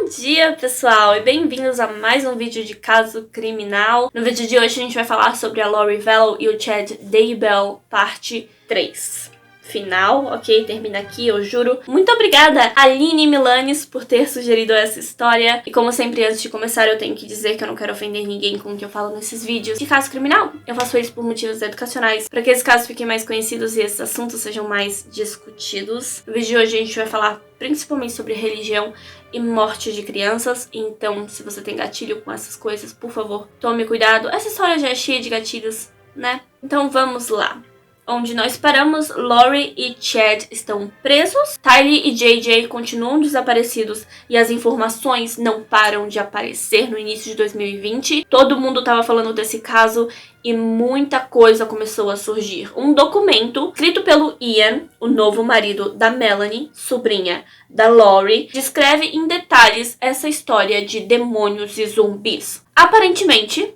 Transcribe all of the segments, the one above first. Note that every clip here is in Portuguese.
dia, pessoal, e bem-vindos a mais um vídeo de caso criminal. No vídeo de hoje a gente vai falar sobre a Lori Vallow e o Chad Daybell, parte 3. Final, ok? Termina aqui, eu juro. Muito obrigada, Aline Milanes, por ter sugerido essa história. E como sempre, antes de começar, eu tenho que dizer que eu não quero ofender ninguém com o que eu falo nesses vídeos de caso criminal. Eu faço isso por motivos educacionais, para que esses casos fiquem mais conhecidos e esses assuntos sejam mais discutidos. No vídeo de hoje a gente vai falar principalmente sobre religião e morte de crianças, então se você tem gatilho com essas coisas, por favor, tome cuidado. Essa história já é cheia de gatilhos, né? Então vamos lá. Onde nós paramos, Lori e Chad estão presos, Tylee e JJ continuam desaparecidos e as informações não param de aparecer no início de 2020. Todo mundo estava falando desse caso e muita coisa começou a surgir. Um documento escrito pelo Ian, o novo marido da Melanie, sobrinha da Lori, descreve em detalhes essa história de demônios e zumbis. Aparentemente,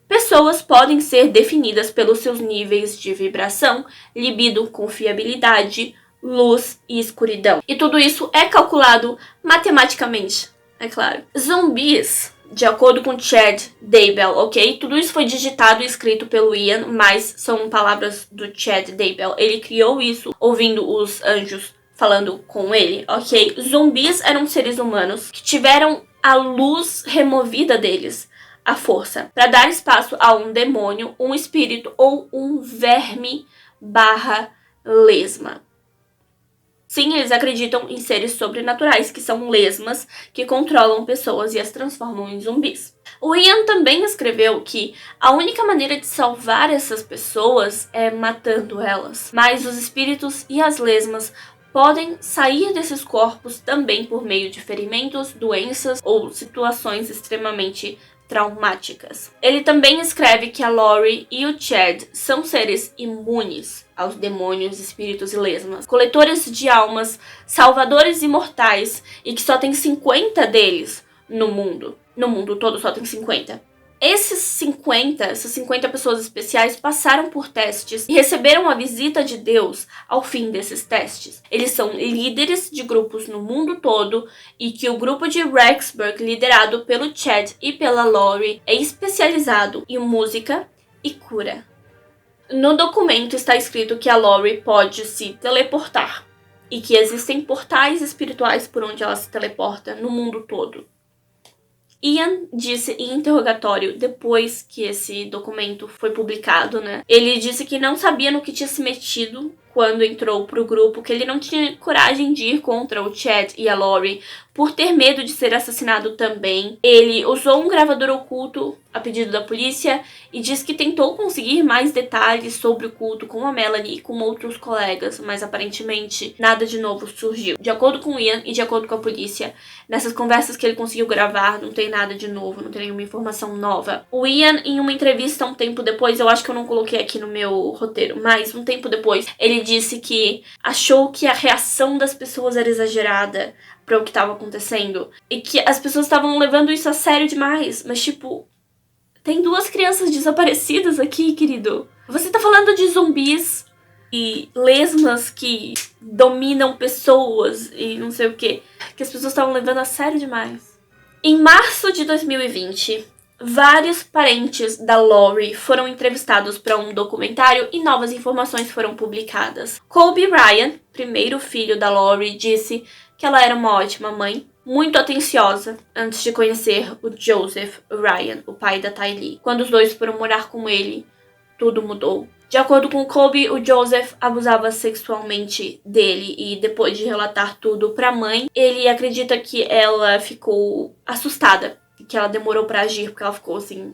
pessoas podem ser definidas pelos seus níveis de vibração, libido, confiabilidade, luz e escuridão. E tudo isso é calculado matematicamente, é claro. Zumbis, de acordo com Chad Daybell, ok? Tudo isso foi digitado e escrito pelo Ian, mas são palavras do Chad Daybell. Ele criou isso ouvindo os anjos falando com ele, ok? Zumbis eram seres humanos que tiveram a luz removida deles, a força, para dar espaço a um demônio, um espírito ou um verme / lesma. Sim, eles acreditam em seres sobrenaturais, que são lesmas, que controlam pessoas e as transformam em zumbis. O Ian também escreveu que a única maneira de salvar essas pessoas é matando elas, mas os espíritos e as lesmas podem sair desses corpos também por meio de ferimentos, doenças ou situações extremamente traumáticas. Ele também escreve que a Lori e o Chad são seres imunes aos demônios, espíritos e lesmas, coletores de almas, salvadores imortais e que só tem 50 deles no mundo. No mundo todo só tem 50. Essas 50 pessoas especiais passaram por testes e receberam a visita de Deus ao fim desses testes. Eles são líderes de grupos no mundo todo e que o grupo de Rexburg, liderado pelo Chad e pela Lori, é especializado em música e cura. No documento está escrito que a Lori pode se teleportar e que existem portais espirituais por onde ela se teleporta no mundo todo. Ian disse em interrogatório, depois que esse documento foi publicado, né? Ele disse que não sabia no que tinha se metido quando entrou pro grupo, que ele não tinha coragem de ir contra o Chad e a Lori por ter medo de ser assassinado também. Ele usou um gravador oculto a pedido da polícia e disse que tentou conseguir mais detalhes sobre o culto com a Melanie e com outros colegas, mas aparentemente nada de novo surgiu. De acordo com o Ian e de acordo com a polícia, nessas conversas que ele conseguiu gravar, não tem nada de novo, não tem nenhuma informação nova. O Ian, em uma entrevista um tempo depois, eu acho que eu não coloquei aqui no meu roteiro, mas um tempo depois, ele disse que achou que a reação das pessoas era exagerada para o que estava acontecendo e que as pessoas estavam levando isso a sério demais, mas tipo, tem 2 crianças desaparecidas aqui, querido. Você tá falando de zumbis e lesmas que dominam pessoas e não sei o que as pessoas estavam levando a sério demais. Em março de 2020, vários parentes da Lori foram entrevistados para um documentário e novas informações foram publicadas. Colby Ryan, primeiro filho da Lori, disse que ela era uma ótima mãe, muito atenciosa, antes de conhecer o Joseph Ryan, o pai da Tylee. Quando os dois foram morar com ele, tudo mudou. De acordo com Colby, o Joseph abusava sexualmente dele e depois de relatar tudo pra mãe, ele acredita que ela ficou assustada, que ela demorou pra agir porque ela ficou assim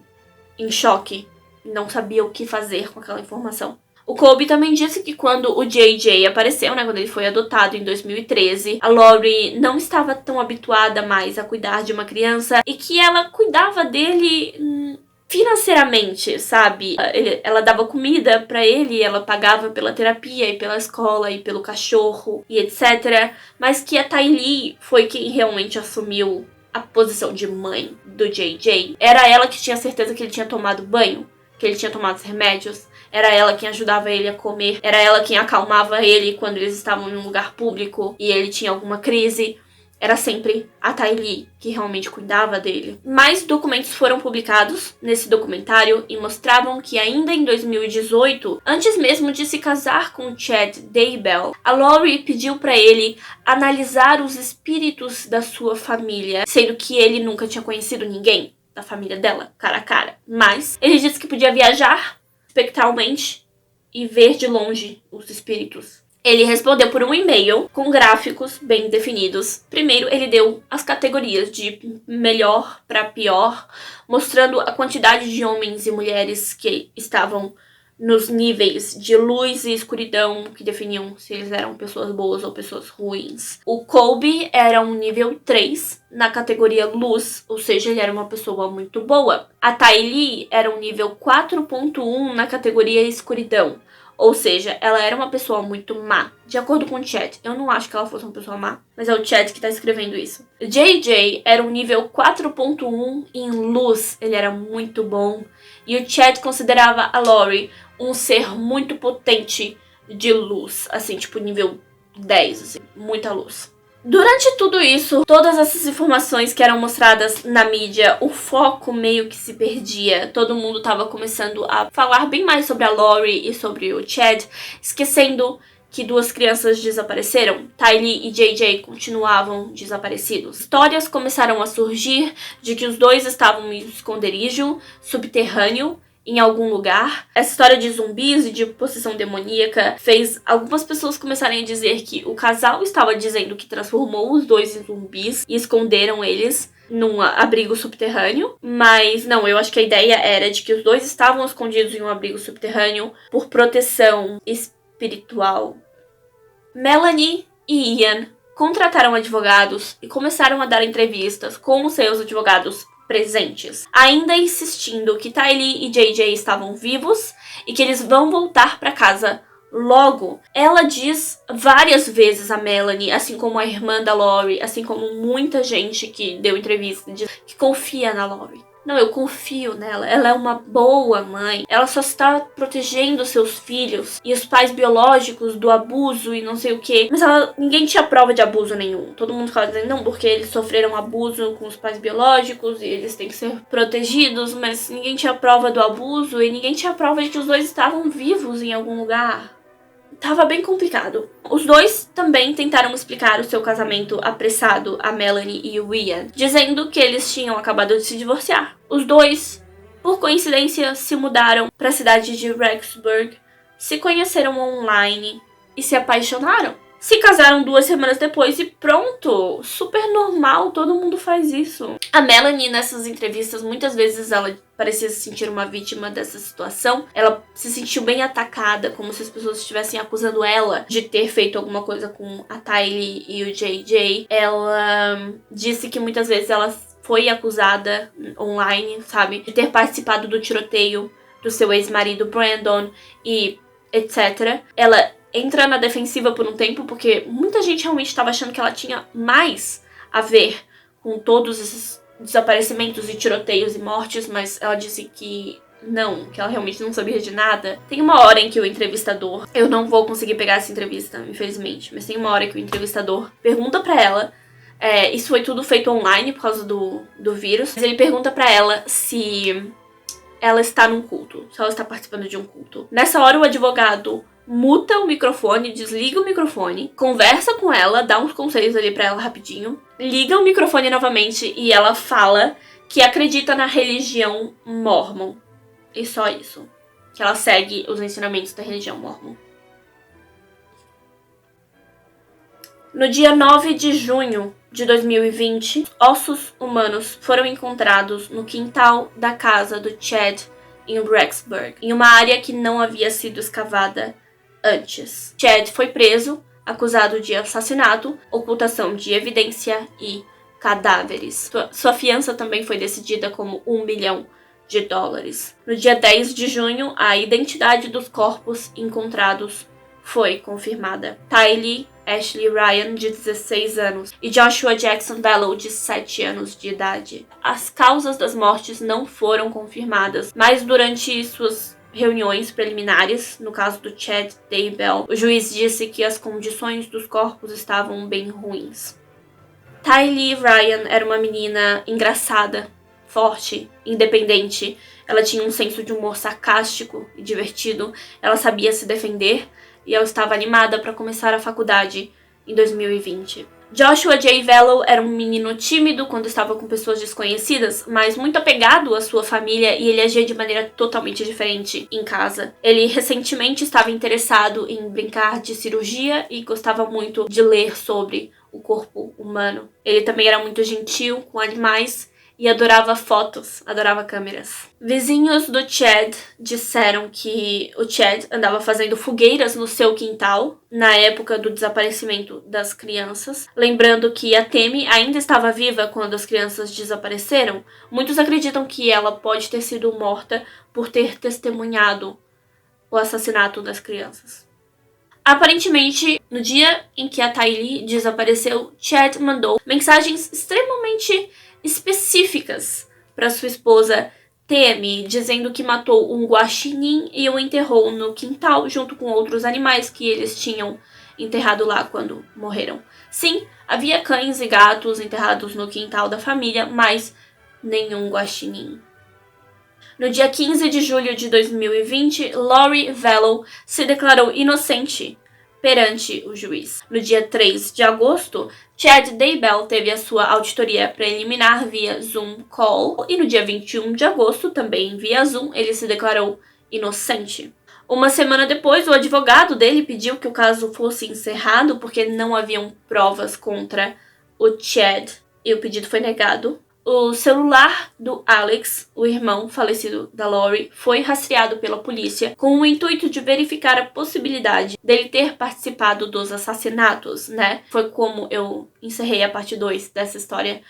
em choque, não sabia o que fazer com aquela informação. O Colby também disse que quando o JJ apareceu, né, quando ele foi adotado em 2013, a Lori não estava tão habituada mais a cuidar de uma criança e que ela cuidava dele financeiramente, sabe? Ela dava comida pra ele, ela pagava pela terapia e pela escola e pelo cachorro e etc. Mas que a Tylee foi quem realmente assumiu a posição de mãe do JJ. Era ela que tinha certeza que ele tinha tomado banho, que ele tinha tomado os remédios. Era ela quem ajudava ele a comer. Era ela quem acalmava ele quando eles estavam em um lugar público e ele tinha alguma crise. era sempre a Ty Lee que realmente cuidava dele. Mais documentos foram publicados nesse documentário e mostravam que ainda em 2018, antes mesmo de se casar com Chad Daybell, a Lori pediu para ele analisar os espíritos da sua família, sendo que ele nunca tinha conhecido ninguém da família dela, cara a cara. Mas ele disse que podia viajar espectralmente e ver de longe os espíritos. Ele respondeu por um e-mail com gráficos bem definidos. Primeiro, ele deu as categorias de melhor para pior, mostrando a quantidade de homens e mulheres que estavam nos níveis de luz e escuridão, que definiam se eles eram pessoas boas ou pessoas ruins. O Colby era um nível 3 na categoria luz, ou seja, ele era uma pessoa muito boa. A Ty Lee era um nível 4.1 na categoria escuridão. Ou seja, ela era uma pessoa muito má. De acordo com o Chad, eu não acho que ela fosse uma pessoa má, mas é o Chad que tá escrevendo isso. JJ era um nível 4.1 em luz, ele era muito bom. E o Chad considerava a Lori um ser muito potente de luz, assim, tipo nível 10, assim, muita luz. Durante tudo isso, todas essas informações que eram mostradas na mídia, o foco meio que se perdia. Todo mundo tava começando a falar bem mais sobre a Lori e sobre o Chad, esquecendo que duas crianças desapareceram. Ty Lee e JJ continuavam desaparecidos. Histórias começaram a surgir de que os dois estavam em um esconderijo subterrâneo em algum lugar. Essa história de zumbis e de possessão demoníaca fez algumas pessoas começarem a dizer que o casal estava dizendo que transformou os dois em zumbis e esconderam eles num abrigo subterrâneo. Mas não, eu acho que a ideia era de que os dois estavam escondidos em um abrigo subterrâneo por proteção espiritual. Melanie e Ian contrataram advogados e começaram a dar entrevistas com os seus advogados presentes, ainda insistindo que Ty Lee e JJ estavam vivos e que eles vão voltar para casa logo. Ela diz várias vezes a Melanie, assim como a irmã da Lori, assim como muita gente que deu entrevista, diz que confia na Lori. Não, eu confio nela. Ela é uma boa mãe. Ela só está protegendo seus filhos e os pais biológicos do abuso e não sei o que. Mas ninguém tinha prova de abuso nenhum. Todo mundo ficava dizendo, não, porque eles sofreram abuso com os pais biológicos e eles têm que ser protegidos. Mas ninguém tinha prova do abuso e ninguém tinha prova de que os dois estavam vivos em algum lugar. Tava bem complicado. Os dois também tentaram explicar o seu casamento apressado a Melanie e o Ian, dizendo que eles tinham acabado de se divorciar. Os dois, por coincidência, se mudaram para a cidade de Rexburg, se conheceram online e se apaixonaram. Se casaram 2 semanas depois e pronto! Super normal, todo mundo faz isso. A Melanie, nessas entrevistas, muitas vezes ela parecia se sentir uma vítima dessa situação. Ela se sentiu bem atacada, como se as pessoas estivessem acusando ela de ter feito alguma coisa com a Ty Lee e o JJ. Ela disse que muitas vezes ela foi acusada online, sabe, de ter participado do tiroteio do seu ex-marido Brandon e etc. Ela entra na defensiva por um tempo, porque muita gente realmente estava achando que ela tinha mais a ver com todos esses desaparecimentos e tiroteios e mortes, mas ela disse que não, que ela realmente não sabia de nada. Tem uma hora em que o entrevistador, eu não vou conseguir pegar essa entrevista, infelizmente, mas tem uma hora que o entrevistador pergunta pra ela, isso foi tudo feito online por causa do vírus, mas ele pergunta pra ela se ela está num culto, se ela está participando de um culto. Nessa hora o advogado muta o microfone, desliga o microfone, conversa com ela, dá uns conselhos ali pra ela rapidinho, liga o microfone novamente e ela fala que acredita na religião Mormon. E só isso. Que ela segue os ensinamentos da religião Mormon. No dia 9 de junho de 2020, ossos humanos foram encontrados no quintal da casa do Chad em Rexburg, em uma área que não havia sido escavada antes. Chad foi preso, acusado de assassinato, ocultação de evidência e cadáveres. Sua fiança também foi decidida como $1 milhão. No dia 10 de junho, a identidade dos corpos encontrados foi confirmada. Ty Lee Ashley Ryan, de 16 anos, e Joshua Jackson Bellow, de 7 anos de idade. As causas das mortes não foram confirmadas, mas durante suas reuniões preliminares, no caso do Chad Daybell, o juiz disse que as condições dos corpos estavam bem ruins. Tylee Ryan era uma menina engraçada, forte, independente. Ela tinha um senso de humor sarcástico e divertido. Ela sabia se defender e ela estava animada para começar a faculdade em 2020. Joshua J. Velo era um menino tímido quando estava com pessoas desconhecidas, mas muito apegado à sua família, e ele agia de maneira totalmente diferente em casa. Ele recentemente estava interessado em brincar de cirurgia e gostava muito de ler sobre o corpo humano. Ele também era muito gentil com animais e adorava fotos, adorava câmeras. Vizinhos do Chad disseram que o Chad andava fazendo fogueiras no seu quintal na época do desaparecimento das crianças. Lembrando que a Tammy ainda estava viva quando as crianças desapareceram, muitos acreditam que ela pode ter sido morta por ter testemunhado o assassinato das crianças. Aparentemente, no dia em que a Tylee desapareceu, Chad mandou mensagens extremamente específicas para sua esposa Tammy, dizendo que matou um guaxinim e o enterrou no quintal junto com outros animais que eles tinham enterrado lá quando morreram. Sim, havia cães e gatos enterrados no quintal da família, mas nenhum guaxinim. No dia 15 de julho de 2020, Lori Vallow se declarou inocente perante o juiz. No dia 3 de agosto, Chad Daybell teve a sua auditoria preliminar via Zoom Call, e no dia 21 de agosto, também via Zoom, ele se declarou inocente. Uma semana depois, o advogado dele pediu que o caso fosse encerrado porque não haviam provas contra o Chad, e o pedido foi negado. O celular do Alex, o irmão falecido da Lori, foi rastreado pela polícia com o intuito de verificar a possibilidade dele ter participado dos assassinatos, né? Foi como eu encerrei a parte 2 dessa história,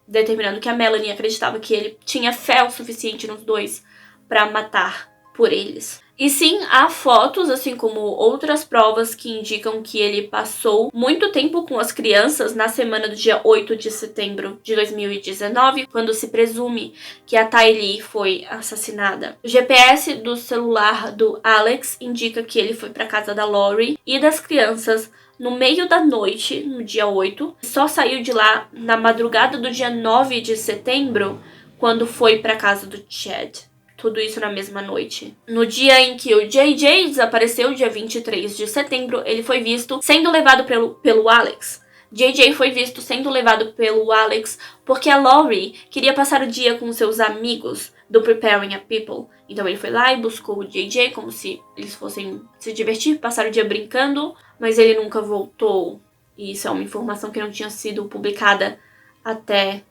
determinando que a Melanie acreditava que ele tinha fé o suficiente nos dois para matar por eles. E sim, há fotos, assim como outras provas que indicam que ele passou muito tempo com as crianças na semana do dia 8 de setembro de 2019, quando se presume que a Tylee foi assassinada. O GPS do celular do Alex indica que ele foi para casa da Lori e das crianças no meio da noite, no dia 8, só saiu de lá na madrugada do dia 9 de setembro, quando foi para casa do Chad. Tudo isso na mesma noite. No dia em que o JJ desapareceu, dia 23 de setembro, ele foi visto sendo levado pelo Alex. JJ foi visto sendo levado pelo Alex porque a Lori queria passar o dia com seus amigos do Preparing a People. Então ele foi lá e buscou o JJ como se eles fossem se divertir, passar o dia brincando, mas ele nunca voltou. E isso é uma informação que não tinha sido publicada até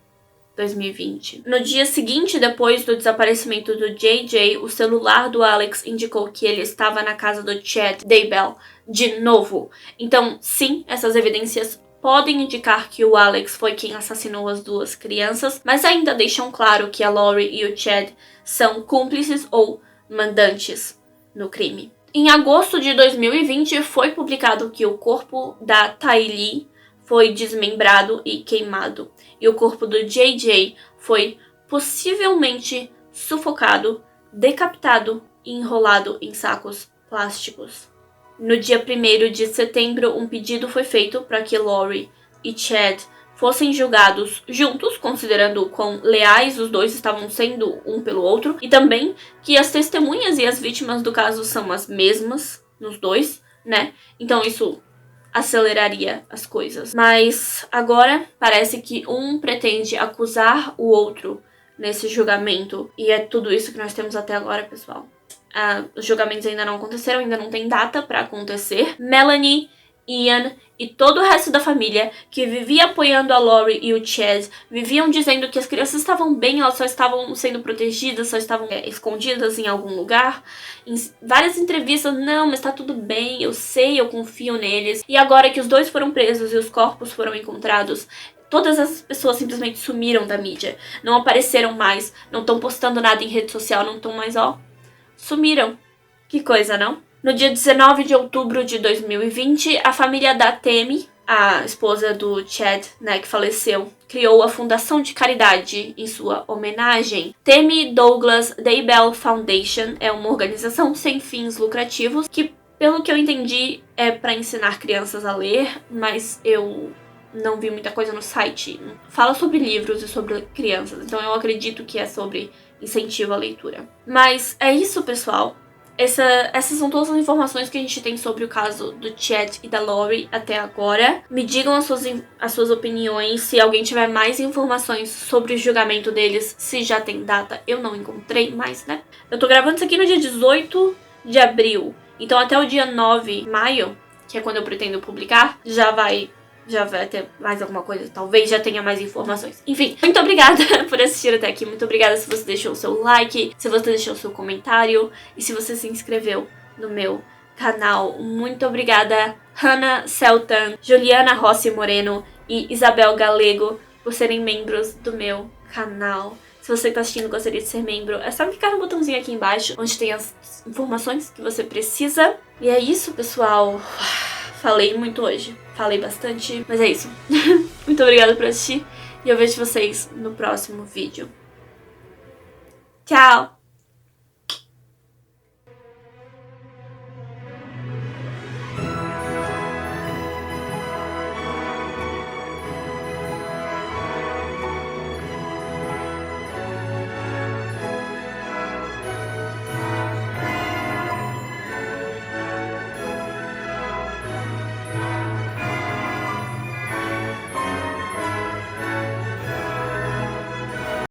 2020. No dia seguinte, depois do desaparecimento do JJ, o celular do Alex indicou que ele estava na casa do Chad Daybell de novo. Então, sim, essas evidências podem indicar que o Alex foi quem assassinou as duas crianças, mas ainda deixam claro que a Lori e o Chad são cúmplices ou mandantes no crime. Em agosto de 2020, foi publicado que o corpo da Tylee foi desmembrado e queimado, e o corpo do JJ foi possivelmente sufocado, decapitado e enrolado em sacos plásticos. No dia 1º de setembro, um pedido foi feito para que Lori e Chad fossem julgados juntos, considerando quão leais os dois estavam sendo um pelo outro, e também que as testemunhas e as vítimas do caso são as mesmas nos dois, né? Então isso aceleraria as coisas. Mas agora parece que um pretende acusar o outro nesse julgamento. E é tudo isso que nós temos até agora, pessoal. Os julgamentos ainda não aconteceram, ainda não tem data para acontecer. Melanie, Ian e todo o resto da família que vivia apoiando a Lori e o Chad viviam dizendo que as crianças estavam bem, elas só estavam sendo protegidas, só estavam escondidas em algum lugar. Em várias entrevistas, não, mas tá tudo bem, eu sei, eu confio neles. E agora que os dois foram presos e os corpos foram encontrados, todas essas pessoas simplesmente sumiram da mídia. Não apareceram mais, não estão postando nada em rede social, não estão mais, sumiram. Que coisa, não? No dia 19 de outubro de 2020, a família da Tammy, a esposa do Chad, né, que faleceu, criou a Fundação de Caridade em sua homenagem. Tammy Douglas Daybell Foundation é uma organização sem fins lucrativos que, pelo que eu entendi, é para ensinar crianças a ler, mas eu não vi muita coisa no site. Fala sobre livros e sobre crianças, então eu acredito que é sobre incentivo à leitura. Mas é isso, pessoal. Essas são todas as informações que a gente tem sobre o caso do Chad e da Lori até agora. Me digam as suas opiniões, se alguém tiver mais informações sobre o julgamento deles, se já tem data. Eu não encontrei mais, né? Eu tô gravando isso aqui no dia 18 de abril. Então até o dia 9 de maio, que é quando eu pretendo publicar, já vai ter mais alguma coisa, talvez já tenha mais informações. Enfim, muito obrigada por assistir até aqui, muito obrigada se você deixou o seu like, se você deixou o seu comentário e se você se inscreveu no meu canal. Muito obrigada, Hannah Seltan, Juliana Rossi Moreno e Isabel Galego por serem membros do meu canal. Se você está assistindo e gostaria de ser membro, é só clicar no botãozinho aqui embaixo, onde tem as informações que você precisa. E é isso, pessoal. Falei muito hoje. Falei bastante, mas é isso. Muito obrigada por assistir e eu vejo vocês no próximo vídeo. Tchau!